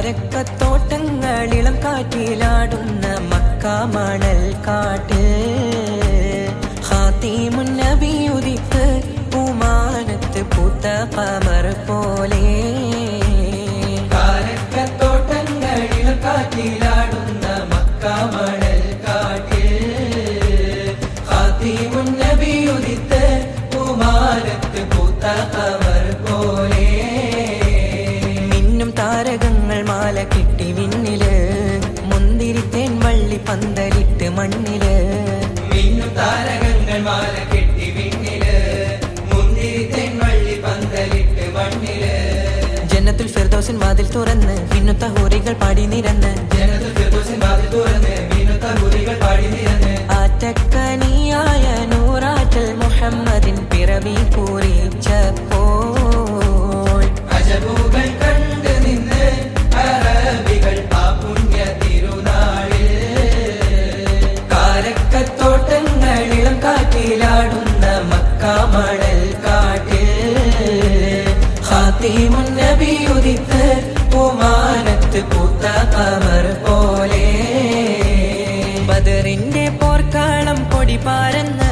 കാരക്കത്തോട്ടങ്ങളിളം കാറ്റിലാടുന്ന Mecca മണൽ കാട്ട് ഖാതിമുൻ നബി ഉദിത്ത് പൂമാനത്ത് പൂത്ത ഖമർ പോലെ കാരക്കത്തോട്ടങ്ങളിളം കാറ്റിലാടുന്ന മക്ക മണൽ കാട്ട് ഖാതിമുൻ നബി ഉദിത്ത് പൂമാനത്ത് പൂത്ത ഖമർ പോലെ താരകങ്ങൾ മാല കിട്ടി വിണ്ണില് മുന്തിരിത്തേൻ വള്ളി പന്തലിട്ട് മണ്ണില് മിന്നും താരകങ്ങൾ മാല കെട്ടി വിണ്ണില് മുന്തിരിത്തേൻ വള്ളി പന്തലിട്ട് മണ്ണില് ജന്നത്തുൽ ഫിർദൗസിൻ വാതിൽ തുറന്ന് വിണ്ണുത്ത ഹൂറികൾ പാടി നിരന്ന് ജന്നത്തുൽ ഫിർദൗസിൻ വാതിൽ തുറന്ന് വിണ്ണുത്ത ഹൂറികൾ പാടി നിരന്ന് ആറ്റക്കനിയായ നൂറാറ്റൽ മുഹമ്മദിൻ പിറവി കുറിച്ചപ്പോൾ അജബുകൾ കാരക്കത്തോട്ടങ്ങളിളം കാറ്റിലാടുന്ന മക്ക മണൽ കാട്ട് ഖാതിമുൻ നബി ഉദിത്ത് പൂമാനത്ത് പൂത്ത ഖമർ പോലെ ബദറിന്റെ പോർക്കാളം കൊടി പാരന്ന